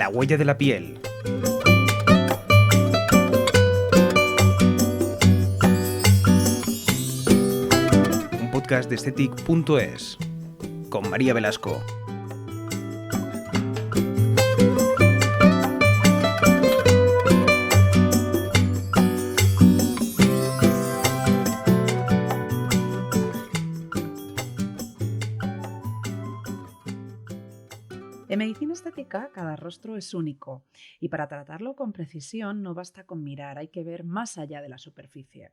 La huella de la piel. Un podcast de Aesthetic.es con María Velasco. En medicina estética, cada rostro es único y para tratarlo con precisión no basta con mirar, hay que ver más allá de la superficie.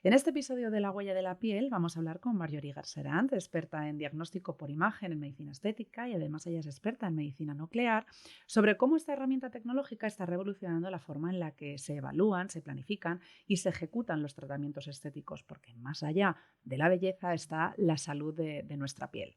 En este episodio de La huella de la piel vamos a hablar con Marjorie Garcerant, experta en diagnóstico por imagen en medicina estética y además ella es experta en medicina nuclear, sobre cómo esta herramienta tecnológica está revolucionando la forma en la que se evalúan, se planifican y se ejecutan los tratamientos estéticos, porque más allá de la belleza está la salud de nuestra piel.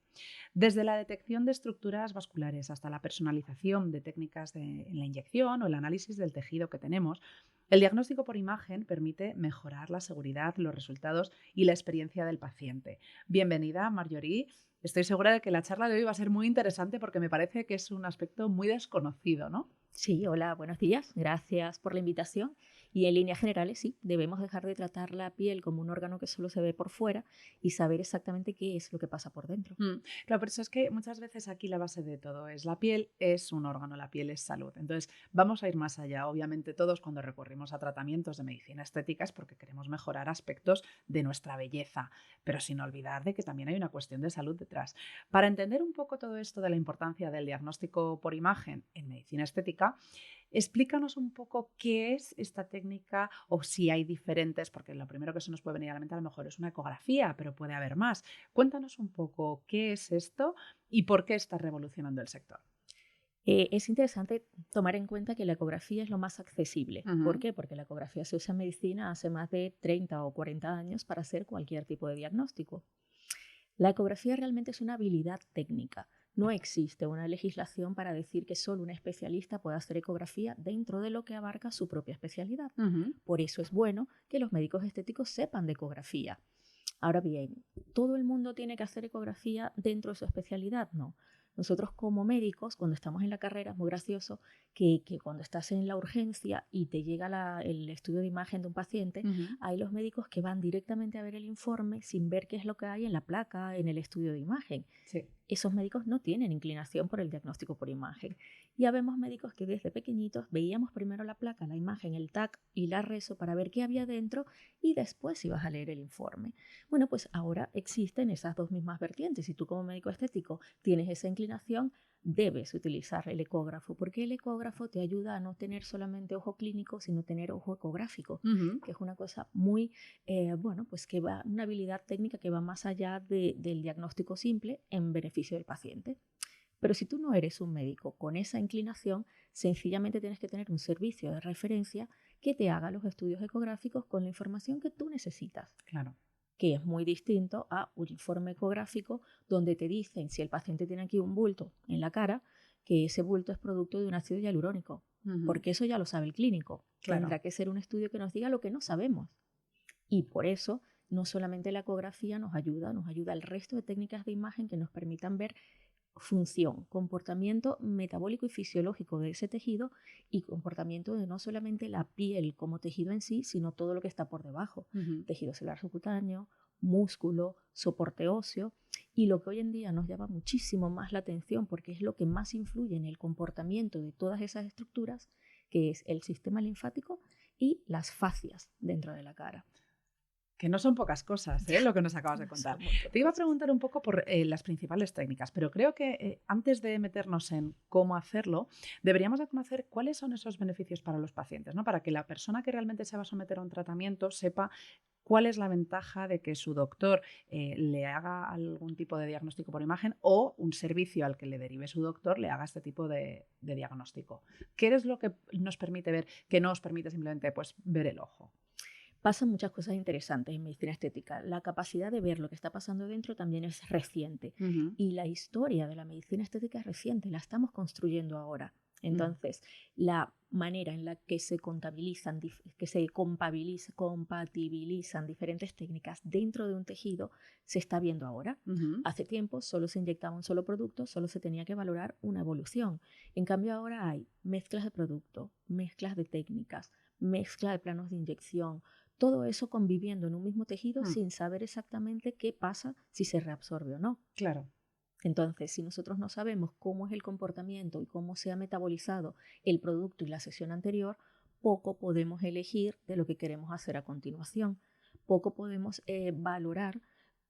Desde la detección de estructuras vasculares hasta la personalización de técnicas en la inyección o el análisis del tejido que tenemos, el diagnóstico por imagen permite mejorar la seguridad, los resultados y la experiencia del paciente. Bienvenida, Marjorie. Estoy segura de que la charla de hoy va a ser muy interesante porque me parece que es un aspecto muy desconocido, ¿no? Sí, hola, buenos días. Gracias por la invitación. Y en líneas generales, sí, debemos dejar de tratar la piel como un órgano que solo se ve por fuera y saber exactamente qué es lo que pasa por dentro. Claro, pero eso es que muchas veces aquí la base de todo es la piel es un órgano, la piel es salud. Entonces, vamos a ir más allá. Obviamente todos cuando recurrimos a tratamientos de medicina estética es porque queremos mejorar aspectos de nuestra belleza, pero sin olvidar de que también hay una cuestión de salud detrás. Para entender un poco todo esto de la importancia del diagnóstico por imagen en medicina estética, explícanos un poco qué es esta técnica o si hay diferentes, porque lo primero que se nos puede venir a la mente a lo mejor es una ecografía, pero puede haber más. Cuéntanos un poco qué es esto y por qué está revolucionando el sector. Es interesante tomar en cuenta que la ecografía es lo más accesible. ¿Por qué? Porque la ecografía se usa en medicina hace más de 30 o 40 años para hacer cualquier tipo de diagnóstico. La ecografía realmente es una habilidad técnica. No existe una legislación para decir que solo un especialista puede hacer ecografía dentro de lo que abarca su propia especialidad. Por eso es bueno que los médicos estéticos sepan de ecografía. Ahora bien, ¿todo el mundo tiene que hacer ecografía dentro de su especialidad? No. Nosotros como médicos, cuando estamos en la carrera, es muy gracioso que cuando estás en la urgencia y te llega el estudio de imagen de un paciente, hay los médicos que van directamente a ver el informe sin ver qué es lo que hay en la placa, en el estudio de imagen. Sí. Esos médicos no tienen inclinación por el diagnóstico por imagen. Y habemos médicos que desde pequeñitos veíamos primero la placa, la imagen, el TAC y la reso para ver qué había dentro y después ibas a leer el informe. Bueno, pues ahora existen esas dos mismas vertientes. Si tú como médico estético tienes esa inclinación, debes utilizar el ecógrafo, porque el ecógrafo te ayuda a no tener solamente ojo clínico, sino tener ojo ecográfico, que es una cosa muy, pues que va, una habilidad técnica que va más allá del diagnóstico simple en beneficio del paciente. Pero si tú no eres un médico con esa inclinación, sencillamente tienes que tener un servicio de referencia que te haga los estudios ecográficos con la información que tú necesitas. Claro. Que es muy distinto a un informe ecográfico donde te dicen si el paciente tiene aquí un bulto en la cara, que ese bulto es producto de un ácido hialurónico, porque eso ya lo sabe el clínico. Claro. Tendrá que ser un estudio que nos diga lo que no sabemos. Y por eso no solamente la ecografía nos ayuda el resto de técnicas de imagen que nos permitan ver función, comportamiento metabólico y fisiológico de ese tejido y comportamiento de no solamente la piel como tejido en sí, sino todo lo que está por debajo, tejido celular subcutáneo, músculo, soporte óseo, y lo que hoy en día nos llama muchísimo más la atención porque es lo que más influye en el comportamiento de todas esas estructuras, que es el sistema linfático y las fascias dentro de la cara. Que no son pocas cosas, lo que nos acabas de contar. Te iba a preguntar un poco por las principales técnicas, pero creo que antes de meternos en cómo hacerlo, deberíamos de conocer cuáles son esos beneficios para los pacientes, ¿no? Para que la persona que realmente se va a someter a un tratamiento sepa cuál es la ventaja de que su doctor le haga algún tipo de diagnóstico por imagen o un servicio al que le derive su doctor le haga este tipo de diagnóstico. ¿Qué es lo que nos permite ver, que no os permite simplemente pues, ver el ojo? Pasan muchas cosas interesantes en medicina estética. La capacidad de ver lo que está pasando dentro también es reciente. Y la historia de la medicina estética es reciente, la estamos construyendo ahora. Entonces, la manera en la que se compatibilizan diferentes técnicas dentro de un tejido se está viendo ahora. Hace tiempo solo se inyectaba un solo producto, solo se tenía que valorar una evolución. En cambio ahora hay mezclas de producto, mezclas de técnicas, mezcla de planos de inyección, todo eso conviviendo en un mismo tejido sin saber exactamente qué pasa si se reabsorbe o no. Claro. Entonces, si nosotros no sabemos cómo es el comportamiento y cómo se ha metabolizado el producto y la sesión anterior, poco podemos elegir de lo que queremos hacer a continuación. Poco podemos valorar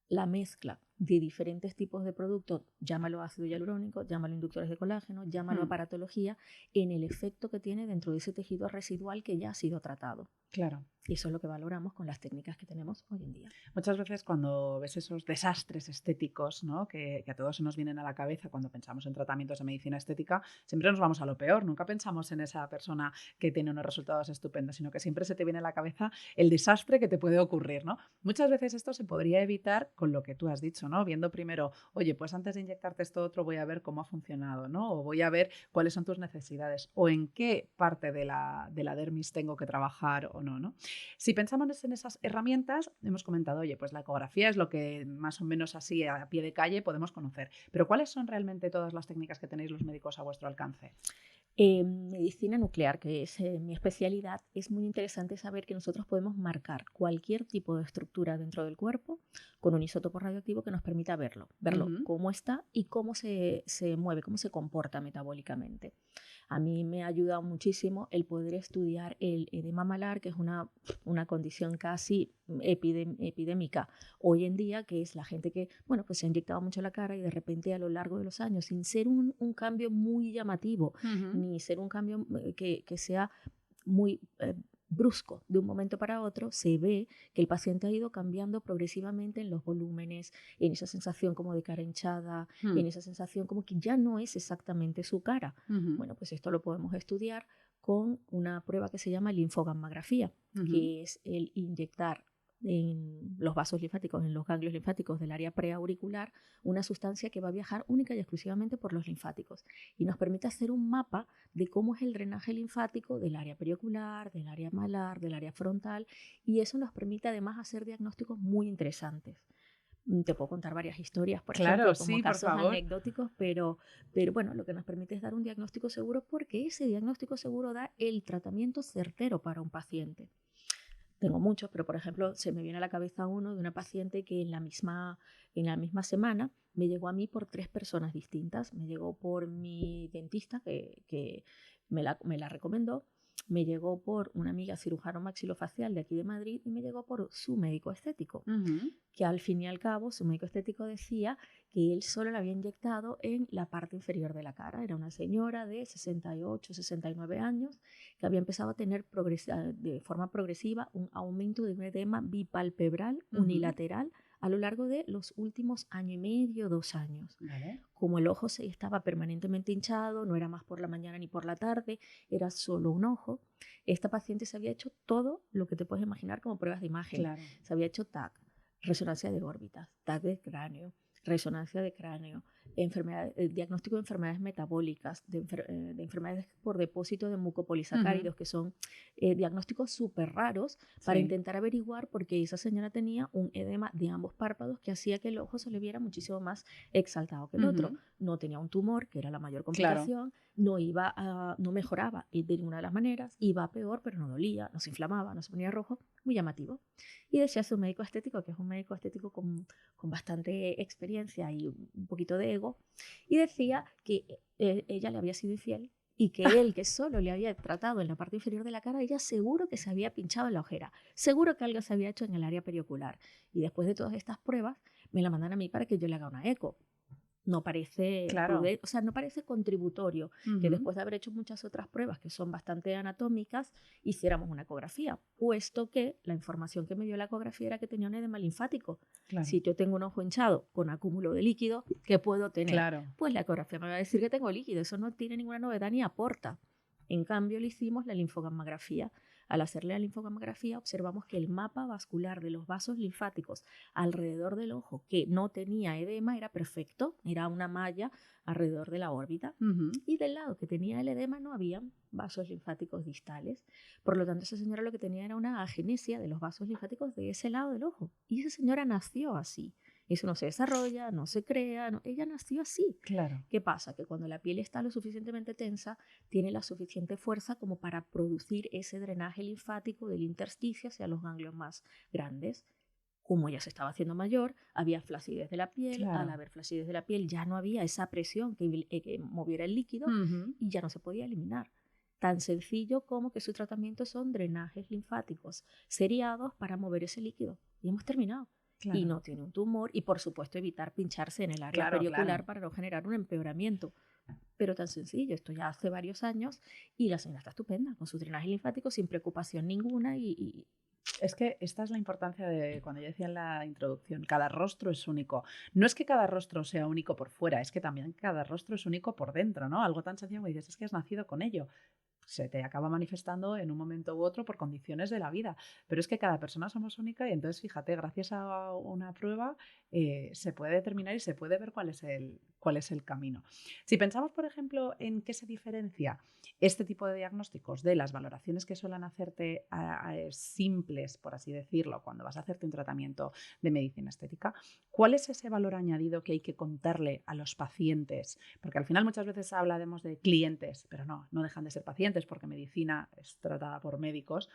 la mezcla de diferentes tipos de productos, llámalo ácido hialurónico, llámalo inductores de colágeno, llámalo aparatología, en el efecto que tiene dentro de ese tejido residual que ya ha sido tratado. Claro. Y eso es lo que valoramos con las técnicas que tenemos hoy en día. Muchas veces cuando ves esos desastres estéticos, ¿no? que a todos se nos vienen a la cabeza cuando pensamos en tratamientos de medicina estética, siempre nos vamos a lo peor. Nunca pensamos en esa persona que tiene unos resultados estupendos, sino que siempre se te viene a la cabeza el desastre que te puede ocurrir, ¿no? Muchas veces esto se podría evitar con lo que tú has dicho, ¿no? Viendo primero, oye, pues antes de inyectarte esto otro voy a ver cómo ha funcionado, ¿no? O voy a ver cuáles son tus necesidades o en qué parte de la dermis tengo que trabajar o no, ¿no? Si pensamos en esas herramientas, hemos comentado, oye, pues la ecografía es lo que más o menos así a pie de calle podemos conocer. Pero ¿cuáles son realmente todas las técnicas que tenéis los médicos a vuestro alcance? Medicina nuclear, que es mi especialidad, es muy interesante saber que nosotros podemos marcar cualquier tipo de estructura dentro del cuerpo con un isótopo radioactivo que nos permita verlo cómo está y cómo se mueve, cómo se comporta metabólicamente. A mí me ha ayudado muchísimo el poder estudiar el edema malar, que es una condición casi epidémica hoy en día, que es la gente que pues se ha inyectado mucho la cara y de repente a lo largo de los años, sin ser un cambio muy llamativo, ni ser un cambio que sea muy brusco de un momento para otro, se ve que el paciente ha ido cambiando progresivamente en los volúmenes, en esa sensación como de cara hinchada, en esa sensación como que ya no es exactamente su cara. Bueno, pues esto lo podemos estudiar con una prueba que se llama linfogammografía, que es el inyectar en los vasos linfáticos, en los ganglios linfáticos del área preauricular, una sustancia que va a viajar única y exclusivamente por los linfáticos y nos permite hacer un mapa de cómo es el drenaje linfático del área periocular, del área malar, del área frontal, y eso nos permite además hacer diagnósticos muy interesantes. Te puedo contar varias historias, por ejemplo, como casos anecdóticos, pero bueno, lo que nos permite es dar un diagnóstico seguro, porque ese diagnóstico seguro da el tratamiento certero para un paciente. Tengo muchos, pero por ejemplo se me viene a la cabeza uno de una paciente que en la misma semana me llegó a mí por 3 personas distintas. Me llegó por mi dentista que me la recomendó, me llegó por una amiga cirujano maxilofacial de aquí de Madrid y me llegó por su médico estético, que al fin y al cabo su médico estético decía que él solo le había inyectado en la parte inferior de la cara. Era una señora de 68, 69 años que había empezado a tener de forma progresiva un aumento de un edema bipalpebral unilateral a lo largo de los últimos año y medio, 2 años. Vale. Como el ojo se estaba permanentemente hinchado, no era más por la mañana ni por la tarde, era solo un ojo, esta paciente se había hecho todo lo que te puedes imaginar como pruebas de imagen. Claro. Se había hecho TAC, resonancia de órbitas, TAC de cráneo, resonancia de cráneo, diagnóstico de enfermedades metabólicas, de enfermedades por depósito de mucopolisacáridos, que son diagnósticos súper raros para intentar averiguar por qué esa señora tenía un edema de ambos párpados que hacía que el ojo se le viera muchísimo más exaltado que el otro. No tenía un tumor, que era la mayor complicación, no mejoraba de ninguna de las maneras, iba a peor, pero no dolía, no se inflamaba, no se ponía rojo, muy llamativo. Y decía su médico estético, que es un médico estético con bastante experiencia y un poquito de ego, y decía que ella le había sido infiel y que él, que solo le había tratado en la parte inferior de la cara, ella seguro que se había pinchado en la ojera, seguro que algo se había hecho en el área periocular. Y después de todas estas pruebas, me la mandan a mí para que yo le haga una eco. No parece prudente, o sea, no parece contributorio que después de haber hecho muchas otras pruebas que son bastante anatómicas, hiciéramos una ecografía, puesto que la información que me dio la ecografía era que tenía un edema linfático. Claro. Si yo tengo un ojo hinchado con acúmulo de líquido, ¿qué puedo tener? Claro. Pues la ecografía me va a decir que tengo líquido, eso no tiene ninguna novedad ni aporta. En cambio, le hicimos la linfogammografía. Al hacerle la linfografía observamos que el mapa vascular de los vasos linfáticos alrededor del ojo que no tenía edema era perfecto, era una malla alrededor de la órbita, y del lado que tenía el edema no había vasos linfáticos distales. Por lo tanto, esa señora lo que tenía era una agenesia de los vasos linfáticos de ese lado del ojo. Y esa señora nació así. Eso no se desarrolla, no se crea, no, ella nació así. Claro. ¿Qué pasa? Que cuando la piel está lo suficientemente tensa, tiene la suficiente fuerza como para producir ese drenaje linfático del intersticio hacia los ganglios más grandes. Como ella se estaba haciendo mayor, había flacidez de la piel. Claro. Al haber flacidez de la piel ya no había esa presión que moviera el líquido y ya no se podía eliminar. Tan sencillo como que su tratamiento son drenajes linfáticos seriados para mover ese líquido. Y hemos terminado. Claro. Y no tiene un tumor y, por supuesto, evitar pincharse en el área periocular para no generar un empeoramiento. Pero tan sencillo, esto ya hace varios años y la señora está estupenda con su drenaje linfático sin preocupación ninguna y Es que esta es la importancia de cuando yo decía en la introducción, cada rostro es único. No es que cada rostro sea único por fuera, es que también cada rostro es único por dentro, ¿no? Algo tan sencillo como dices, es que has nacido con ello. Se te acaba manifestando en un momento u otro por condiciones de la vida. Pero es que cada persona somos única y entonces, fíjate, gracias a una prueba se puede determinar y se puede ver cuál es el camino. Si pensamos, por ejemplo, en qué se diferencia este tipo de diagnósticos de las valoraciones que suelen hacerte simples, por así decirlo, cuando vas a hacerte un tratamiento de medicina estética, ¿cuál es ese valor añadido que hay que contarle a los pacientes? Porque al final muchas veces hablaremos de clientes, pero no dejan de ser pacientes porque medicina es tratada por médicos,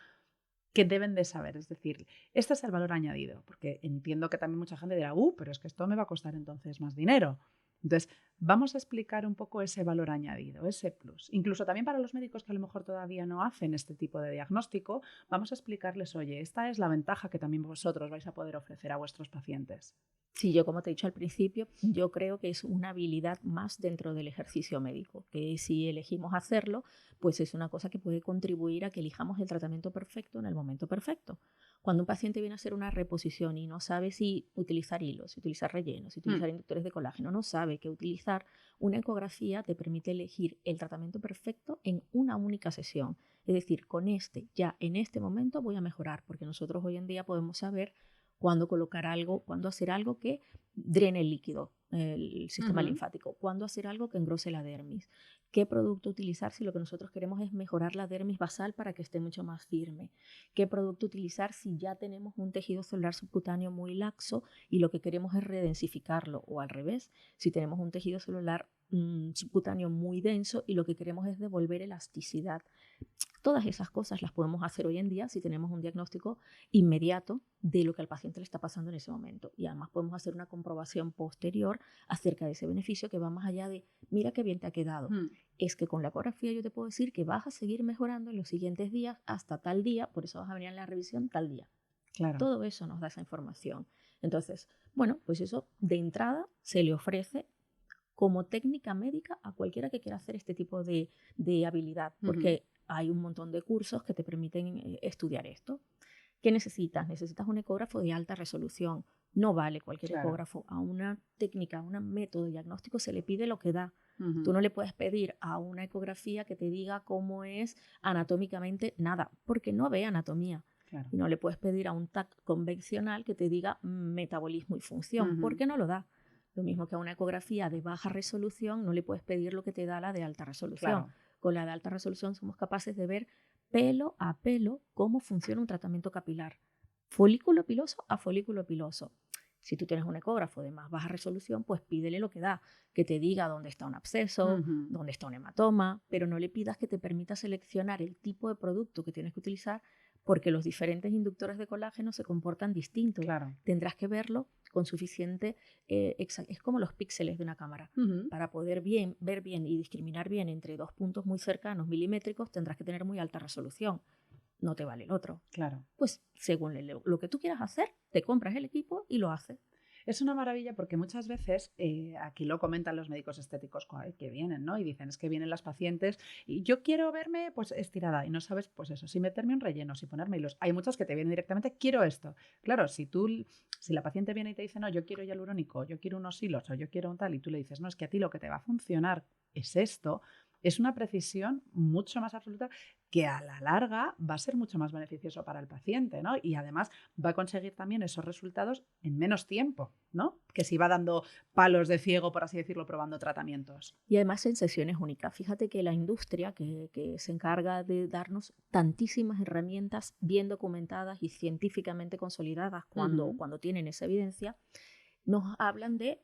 que deben de saber. Es decir, este es el valor añadido, porque entiendo que también mucha gente dirá, pero es que esto me va a costar entonces más dinero. Entonces, vamos a explicar un poco ese valor añadido, ese plus. Incluso también para los médicos que a lo mejor todavía no hacen este tipo de diagnóstico, vamos a explicarles, oye, esta es la ventaja que también vosotros vais a poder ofrecer a vuestros pacientes. Sí, yo como te he dicho al principio, yo creo que es una habilidad más dentro del ejercicio médico, que si elegimos hacerlo, pues es una cosa que puede contribuir a que elijamos el tratamiento perfecto en el momento perfecto. Cuando un paciente viene a hacer una reposición y no sabe si utilizar hilos, si utilizar rellenos, si utilizar inductores de colágeno, no sabe qué utilizar, una ecografía te permite elegir el tratamiento perfecto en una única sesión. Es decir, con ya en este momento voy a mejorar, porque nosotros hoy en día podemos saber cuándo colocar algo, cuándo hacer algo que drene el líquido, el sistema linfático, cuándo hacer algo que engrose la dermis, qué producto utilizar si lo que nosotros queremos es mejorar la dermis basal para que esté mucho más firme, qué producto utilizar si ya tenemos un tejido celular subcutáneo muy laxo y lo que queremos es redensificarlo, o al revés, si tenemos un tejido celular subcutáneo muy denso y lo que queremos es devolver elasticidad. Todas esas cosas las podemos hacer hoy en día si tenemos un diagnóstico inmediato de lo que al paciente le está pasando en ese momento. Y además podemos hacer una comprobación posterior acerca de ese beneficio que va más allá de, mira qué bien te ha quedado. Es que con la ecografía yo te puedo decir que vas a seguir mejorando en los siguientes días hasta tal día, por eso vas a venir a la revisión tal día. Claro. Todo eso nos da esa información. Entonces, bueno, pues eso de entrada se le ofrece como técnica médica a cualquiera que quiera hacer este tipo de habilidad, porque hay un montón de cursos que te permiten estudiar esto. ¿Qué necesitas? Necesitas un ecógrafo de alta resolución. No vale cualquier ecógrafo. A una técnica, a un método de diagnóstico se le pide lo que da. Tú no le puedes pedir a una ecografía que te diga cómo es anatómicamente nada, porque no ve anatomía. Claro. Y no le puedes pedir a un TAC convencional que te diga metabolismo y función, porque no lo da. Lo mismo que a una ecografía de baja resolución no le puedes pedir lo que te da la de alta resolución. Claro. Con la de alta resolución somos capaces de ver pelo a pelo cómo funciona un tratamiento capilar. Folículo piloso a folículo piloso. Si tú tienes un ecógrafo de más baja resolución, pues pídele lo que da, que te diga dónde está un absceso, dónde está un hematoma, pero no le pidas que te permita seleccionar el tipo de producto que tienes que utilizar, porque los diferentes inductores de colágeno se comportan distintos. Claro. Tendrás que verlo con suficiente, es como los píxeles de una cámara. Para poder ver bien y discriminar bien entre dos puntos muy cercanos, milimétricos, tendrás que tener muy alta resolución. No te vale el otro. Claro. Pues según lo que tú quieras hacer, te compras el equipo y lo haces. Es una maravilla porque muchas veces, aquí lo comentan los médicos estéticos que vienen, ¿no? Y dicen, es que vienen las pacientes y yo quiero verme pues estirada y no sabes, pues eso, si meterme un relleno, si ponerme hilos. Hay muchas que te vienen directamente, quiero esto. Claro, si la paciente viene y te dice, no, yo quiero hialurónico, yo quiero unos hilos o yo quiero un tal, y tú le dices, no, es que a ti lo que te va a funcionar es esto. es una precisión mucho más absoluta que a la larga va a ser mucho más beneficioso para el paciente, ¿no? Y además va a conseguir también esos resultados en menos tiempo, ¿no? Que si va dando palos de ciego, por así decirlo, probando tratamientos. Y además en sesiones únicas. Fíjate que la industria que se encarga de darnos tantísimas herramientas bien documentadas y científicamente consolidadas cuando tienen esa evidencia, nos hablan de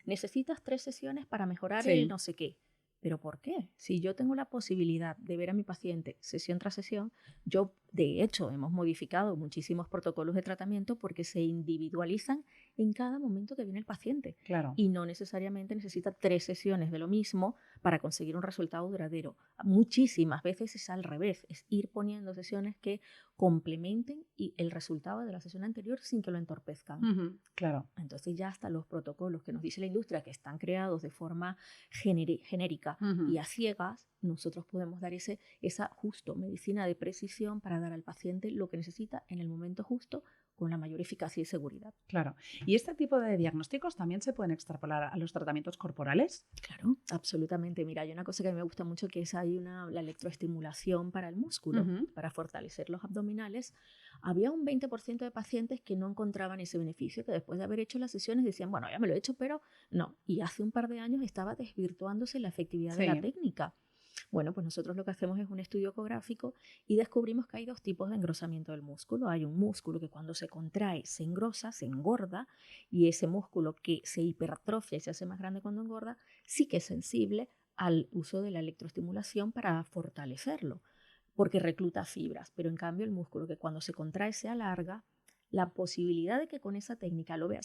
necesitas 3 sesiones para mejorar el no sé qué. ¿Pero por qué? Si yo tengo la posibilidad de ver a mi paciente sesión tras sesión, yo de hecho hemos modificado muchísimos protocolos de tratamiento porque se individualizan en cada momento que viene el paciente. Claro. Y no necesariamente necesita 3 sesiones de lo mismo para conseguir un resultado duradero. Muchísimas veces es al revés, es ir poniendo sesiones que complementen el resultado de la sesión anterior sin que lo entorpezcan. Claro. Entonces ya hasta los protocolos que nos dice la industria que están creados de forma genérica y a ciegas, nosotros podemos dar esa justo medicina de precisión para dar al paciente lo que necesita en el momento justo con la mayor eficacia y seguridad. Claro. ¿Y este tipo de diagnósticos también se pueden extrapolar a los tratamientos corporales? Claro, absolutamente. Mira, hay una cosa que a mí me gusta mucho que es la electroestimulación para el músculo, para fortalecer los abdominales. Había un 20% de pacientes que no encontraban ese beneficio, que después de haber hecho las sesiones decían, bueno, ya me lo he hecho, pero no. Y hace un par de años estaba desvirtuándose la efectividad de la técnica. Bueno, pues nosotros lo que hacemos es un estudio ecográfico y descubrimos que hay 2 tipos de engrosamiento del músculo. Hay un músculo que cuando se contrae se engrosa, se engorda, y ese músculo que se hipertrofia y se hace más grande cuando engorda, sí que es sensible al uso de la electroestimulación para fortalecerlo, porque recluta fibras. Pero en cambio el músculo que cuando se contrae se alarga, la posibilidad de que con esa técnica lo vea,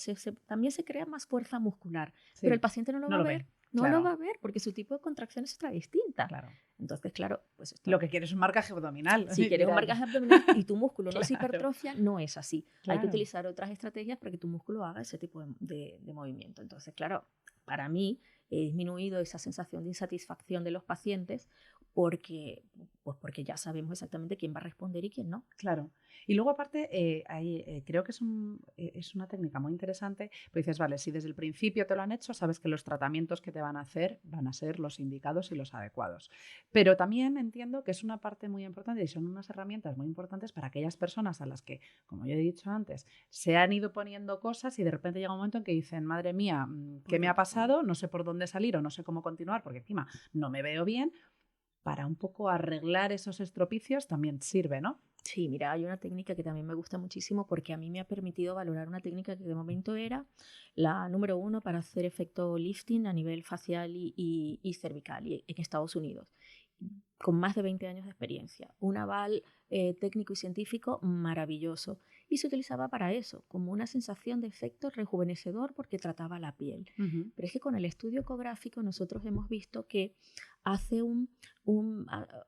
también se crea más fuerza muscular, pero el paciente no lo va a ver. No lo va a ver porque su tipo de contracción es otra distinta. Claro. Entonces, claro, pues esto, lo que quieres es un marcaje abdominal. Si quieres un marcaje abdominal y tu músculo no se hipertrofia, no es así. Hay que utilizar otras estrategias para que tu músculo haga ese tipo de movimiento. Entonces, claro, para mí he disminuido esa sensación de insatisfacción de los pacientes porque ya sabemos exactamente quién va a responder y quién no. Claro. Y luego aparte, creo que es una técnica muy interesante, pero dices, vale, si desde el principio te lo han hecho, sabes que los tratamientos que te van a hacer van a ser los indicados y los adecuados. Pero también entiendo que es una parte muy importante y son unas herramientas muy importantes para aquellas personas a las que, como yo he dicho antes, se han ido poniendo cosas y de repente llega un momento en que dicen, madre mía, ¿qué me ha pasado? No sé por dónde salir o no sé cómo continuar porque encima no me veo bien. Para un poco arreglar esos estropicios también sirve, ¿no? Sí, mira, hay una técnica que también me gusta muchísimo porque a mí me ha permitido valorar una técnica que de momento era la número 1 para hacer efecto lifting a nivel facial y cervical en Estados Unidos, con más de 20 años de experiencia. Un aval técnico y científico maravilloso. Y se utilizaba para eso, como una sensación de efecto rejuvenecedor porque trataba la piel. Pero es que con el estudio ecográfico nosotros hemos visto que hace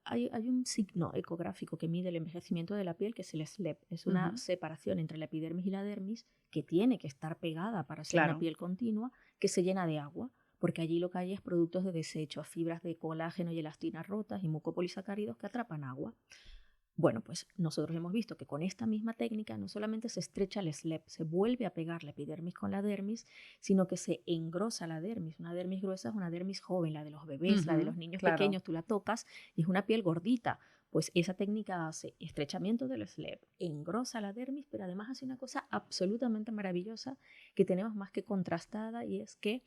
hay un signo ecográfico que mide el envejecimiento de la piel, que es el SLEP. Es una separación entre la epidermis y la dermis que tiene que estar pegada para ser una piel continua, que se llena de agua, porque allí lo que hay es productos de desecho, fibras de colágeno y elastina rotas y mucopolisacáridos que atrapan agua. Bueno, pues nosotros hemos visto que con esta misma técnica no solamente se estrecha el SLEP, se vuelve a pegar la epidermis con la dermis, sino que se engrosa la dermis. Una dermis gruesa es una dermis joven, la de los bebés, la de los niños pequeños, tú la tocas y es una piel gordita. Pues esa técnica hace estrechamiento del SLEP, engrosa la dermis, pero además hace una cosa absolutamente maravillosa que tenemos más que contrastada, y es que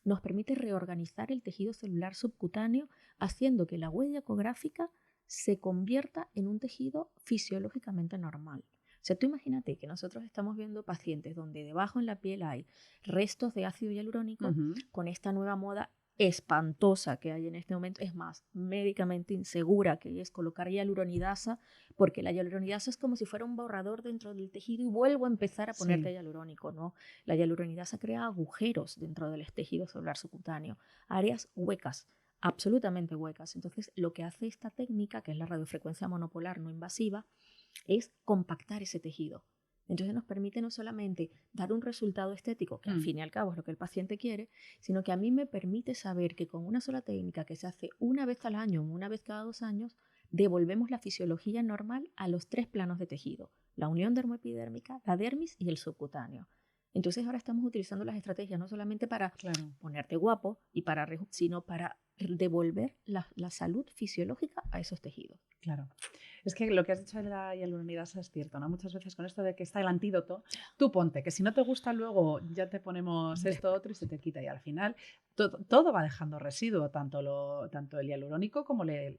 nos permite reorganizar el tejido celular subcutáneo, haciendo que la huella ecográfica se convierta en un tejido fisiológicamente normal. O sea, tú imagínate que nosotros estamos viendo pacientes donde debajo en la piel hay restos de ácido hialurónico con esta nueva moda espantosa que hay en este momento, es más, médicamente insegura, que es colocar hialuronidasa, porque la hialuronidasa es como si fuera un borrador dentro del tejido y vuelvo a empezar a ponerte hialurónico, ¿no? La hialuronidasa crea agujeros dentro del tejido celular subcutáneo, áreas huecas, absolutamente huecas. Entonces, lo que hace esta técnica, que es la radiofrecuencia monopolar no invasiva, es compactar ese tejido. Entonces nos permite no solamente dar un resultado estético, que al fin y al cabo es lo que el paciente quiere, sino que a mí me permite saber que con una sola técnica que se hace una vez al año o una vez cada 2 años, devolvemos la fisiología normal a los 3 planos de tejido: la unión dermoepidérmica, la dermis y el subcutáneo. Entonces ahora estamos utilizando las estrategias no solamente para ponerte guapo, sino para devolver la salud fisiológica a esos tejidos. Claro. Es que lo que has dicho de la hialuronidasa es cierto, ¿no? Muchas veces con esto de que está el antídoto, tú ponte, que si no te gusta luego ya te ponemos esto otro y se te quita y al final todo va dejando residuo, tanto el hialurónico como la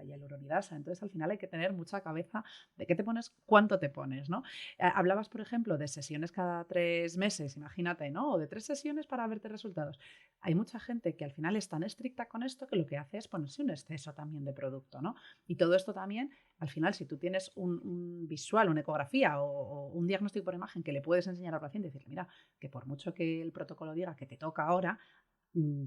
hialuronidasa. Entonces al final hay que tener mucha cabeza de qué te pones, cuánto te pones, ¿no? Hablabas, por ejemplo, de sesiones cada 3 meses, imagínate, ¿no? O de 3 sesiones para verte resultados. Hay mucha gente que al final es tan estricta con esto que lo que hace es ponerse un exceso también de producto, ¿no? Y todo esto también, al final, si tú tienes un visual, una ecografía o un diagnóstico por imagen que le puedes enseñar al paciente y decirle, mira, que por mucho que el protocolo diga que te toca ahora,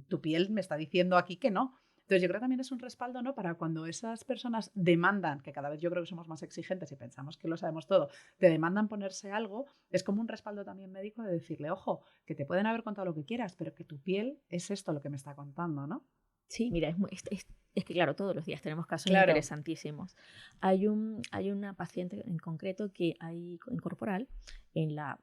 tu piel me está diciendo aquí que no. Entonces yo creo que también es un respaldo, ¿no? Para cuando esas personas demandan, que cada vez yo creo que somos más exigentes y pensamos que lo sabemos todo, te demandan ponerse algo, es como un respaldo también médico de decirle, ojo, que te pueden haber contado lo que quieras, pero que tu piel es esto lo que me está contando, ¿no? Sí, mira, es que claro, todos los días tenemos casos interesantísimos. Hay una paciente en concreto que hay en corporal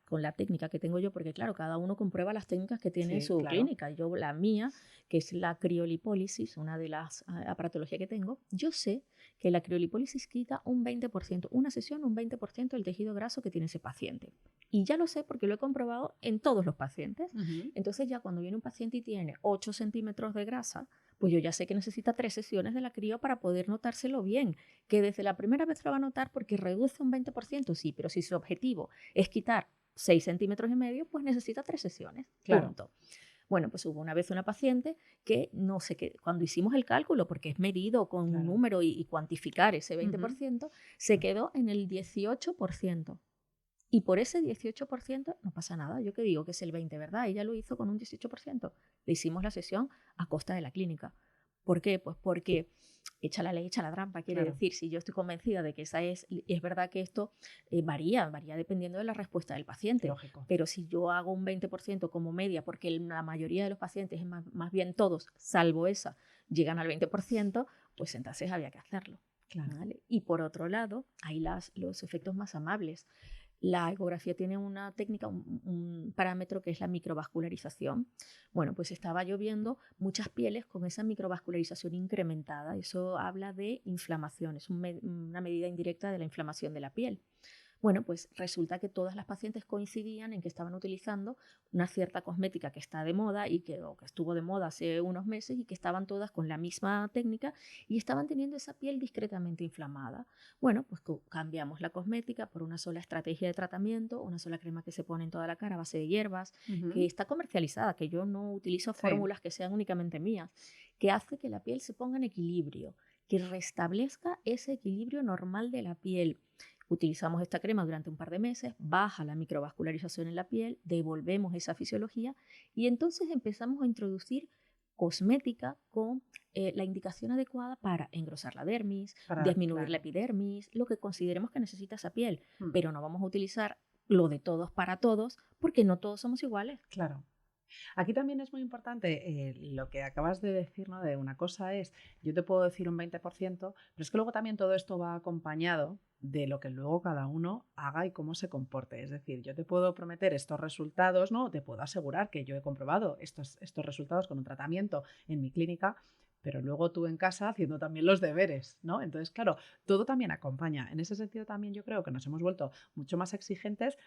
con la técnica que tengo yo, porque claro, cada uno comprueba las técnicas que tiene su clínica. Yo, la mía, que es la criolipólisis, una de las aparatologías que tengo, yo sé que la criolipólisis quita un 20%, una sesión, un 20% del tejido graso que tiene ese paciente. Y ya lo sé porque lo he comprobado en todos los pacientes. Entonces ya cuando viene un paciente y tiene 8 centímetros de grasa, pues yo ya sé que necesita 3 sesiones de la crio para poder notárselo bien, que desde la primera vez lo va a notar porque reduce un 20%, sí, pero si su objetivo es quitar 6,5 centímetros, pues necesita 3 sesiones, punto. Bueno, pues hubo una vez una paciente que no sé qué, cuando hicimos el cálculo, porque es medido con un número y cuantificar ese 20%, se quedó en el 18%. Y por ese 18% no pasa nada. Yo que digo que es el 20%, ¿verdad? Ella lo hizo con un 18%. Le hicimos la sesión a costa de la clínica. ¿Por qué? Pues porque echa la ley, echa la trampa. Quiere decir, si yo estoy convencida de que esa es verdad que esto varía dependiendo de la respuesta del paciente. Lógico. Pero si yo hago un 20% como media, porque la mayoría de los pacientes, más bien todos, salvo esa, llegan al 20%, pues entonces había que hacerlo. ¿Vale? Y por otro lado, hay los efectos más amables. La ecografía tiene una técnica, un parámetro que es la microvascularización. Bueno, pues estaba yo viendo muchas pieles con esa microvascularización incrementada. Eso habla de inflamación, es una medida indirecta de la inflamación de la piel. Bueno, pues resulta que todas las pacientes coincidían en que estaban utilizando una cierta cosmética que está de moda o que estuvo de moda hace unos meses y que estaban todas con la misma técnica y estaban teniendo esa piel discretamente inflamada. Bueno, pues cambiamos la cosmética por una sola estrategia de tratamiento, una sola crema que se pone en toda la cara a base de hierbas, que está comercializada, que yo no utilizo fórmulas que sean únicamente mías, que hace que la piel se ponga en equilibrio, que restablezca ese equilibrio normal de la piel. Utilizamos esta crema durante un par de meses, baja la microvascularización en la piel, devolvemos esa fisiología y entonces empezamos a introducir cosmética con la indicación adecuada para engrosar la dermis, disminuir la epidermis, lo que consideremos que necesita esa piel, pero no vamos a utilizar lo de todos para todos porque no todos somos iguales. Claro. Aquí también es muy importante lo que acabas de decir, ¿no? De una cosa es, yo te puedo decir un 20%, pero es que luego también todo esto va acompañado de lo que luego cada uno haga y cómo se comporte. Es decir, yo te puedo prometer estos resultados, ¿no? Te puedo asegurar que yo he comprobado estos resultados con un tratamiento en mi clínica, pero luego tú en casa haciendo también los deberes, ¿no? Entonces, claro, todo también acompaña. En ese sentido también yo creo que nos hemos vuelto mucho más exigentes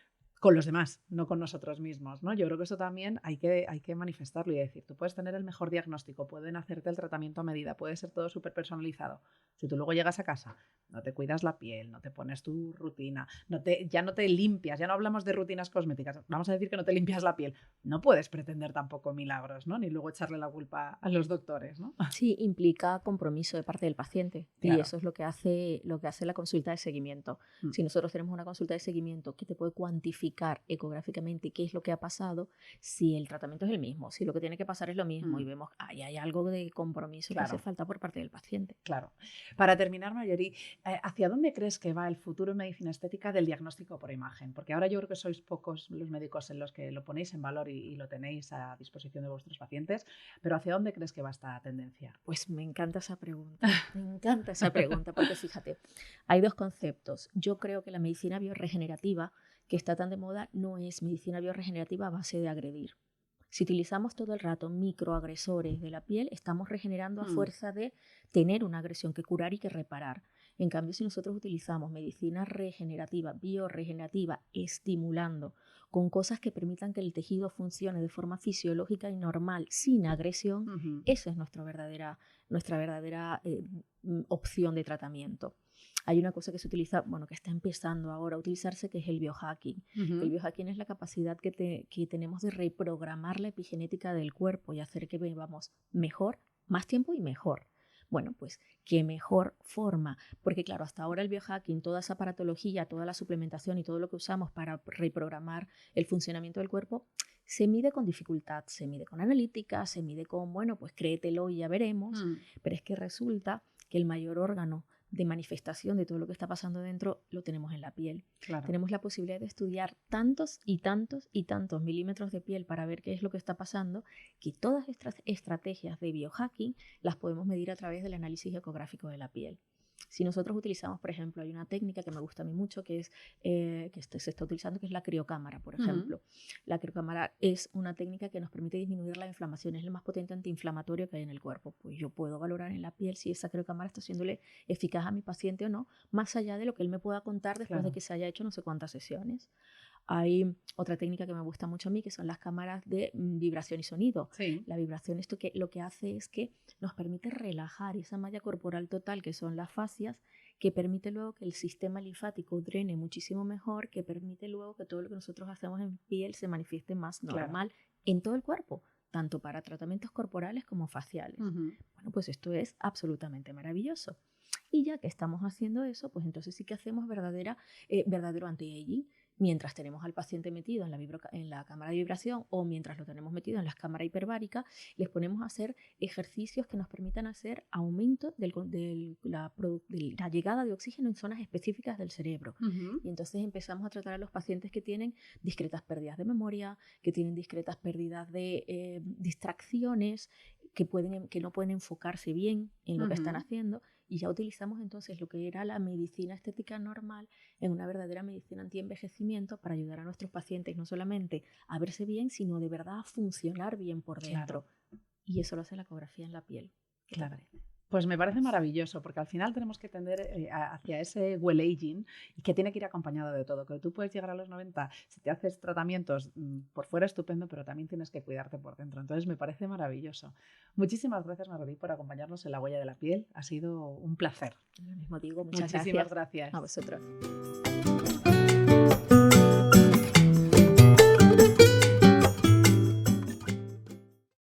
con los demás, no con nosotros mismos, ¿no? Yo creo que eso también hay que manifestarlo y decir, tú puedes tener el mejor diagnóstico, pueden hacerte el tratamiento a medida, puede ser todo súper personalizado. Si tú luego llegas a casa, no te cuidas la piel, no te pones tu rutina, ya no te limpias, ya no hablamos de rutinas cosméticas, vamos a decir que no te limpias la piel, no puedes pretender tampoco milagros, ¿no? Ni luego echarle la culpa a los doctores, ¿no? Sí, implica compromiso de parte del paciente. Claro. Y eso es lo que hace la consulta de seguimiento. Si nosotros tenemos una consulta de seguimiento que te puede cuantificar ecográficamente qué es lo que ha pasado, si el tratamiento es el mismo, si lo que tiene que pasar es lo mismo y vemos que hay algo de compromiso que hace falta por parte del paciente. Claro. Para terminar, Marjorie, ¿hacia dónde crees que va el futuro en medicina estética del diagnóstico por imagen? Porque ahora yo creo que sois pocos los médicos en los que lo ponéis en valor y lo tenéis a disposición de vuestros pacientes, pero ¿hacia dónde crees que va esta tendencia? Pues me encanta esa pregunta, porque fíjate, hay dos conceptos. Yo creo que la medicina bioregenerativa que está tan de moda no es medicina bioregenerativa a base de agredir, Si utilizamos todo el rato microagresores de la piel, estamos regenerando a fuerza de tener una agresión que curar y que reparar. En cambio, si nosotros utilizamos medicina regenerativa, bioregenerativa, estimulando, con cosas que permitan que el tejido funcione de forma fisiológica y normal, sin agresión, esa es nuestra verdadera opción de tratamiento. Hay una cosa que se utiliza, que está empezando ahora a utilizarse, que es el biohacking. El biohacking es la capacidad que tenemos de reprogramar la epigenética del cuerpo y hacer que vivamos mejor, más tiempo y mejor. Bueno, pues qué mejor forma, porque claro, hasta ahora el biohacking, toda esa aparatología, toda la suplementación y todo lo que usamos para reprogramar el funcionamiento del cuerpo, se mide con dificultad, se mide con analítica, se mide con, pues créetelo y ya veremos, pero es que resulta que el mayor órgano de manifestación de todo lo que está pasando dentro lo tenemos en la piel. Claro. Tenemos la posibilidad de estudiar tantos y tantos y tantos milímetros de piel para ver qué es lo que está pasando, que todas estas estrategias de biohacking las podemos medir a través del análisis ecográfico de la piel. Si nosotros utilizamos, por ejemplo, hay una técnica que me gusta a mí mucho, que es se está utilizando, que es la criocámara, por ejemplo. La criocámara es una técnica que nos permite disminuir la inflamación, es el más potente antiinflamatorio que hay en el cuerpo. Pues yo puedo valorar en la piel si esa criocámara está siéndole eficaz a mi paciente o no, más allá de lo que él me pueda contar después de que se haya hecho no sé cuántas sesiones. Hay otra técnica que me gusta mucho a mí, que son las cámaras de vibración y sonido. Sí. La vibración, esto que lo que hace es que nos permite relajar esa malla corporal total, que son las fascias, que permite luego que el sistema linfático drene muchísimo mejor, que permite luego que todo lo que nosotros hacemos en piel se manifieste más normal en todo el cuerpo, tanto para tratamientos corporales como faciales. Bueno, pues esto es absolutamente maravilloso. Y ya que estamos haciendo eso, pues entonces sí que hacemos verdadero anti-aging. Mientras tenemos al paciente metido en la cámara de vibración o mientras lo tenemos metido en la cámara hiperbárica, les ponemos a hacer ejercicios que nos permitan hacer aumento de la llegada de oxígeno en zonas específicas del cerebro. Y entonces empezamos a tratar a los pacientes que tienen discretas pérdidas de memoria, que tienen discretas pérdidas de distracciones, que no pueden enfocarse bien en lo que están haciendo. Y ya utilizamos entonces lo que era la medicina estética normal en una verdadera medicina antienvejecimiento para ayudar a nuestros pacientes no solamente a verse bien, sino de verdad a funcionar bien por dentro. Y eso lo hace la ecografía en la piel. Claro. Pues me parece maravilloso, porque al final tenemos que tender hacia ese well aging y que tiene que ir acompañado de todo. Que tú puedes llegar a los 90, si te haces tratamientos por fuera estupendo, pero también tienes que cuidarte por dentro. Entonces me parece maravilloso. Muchísimas gracias, Marolí, por acompañarnos en La Huella de la Piel. Ha sido un placer. Lo mismo digo, muchas Muchísimas gracias. A vosotros.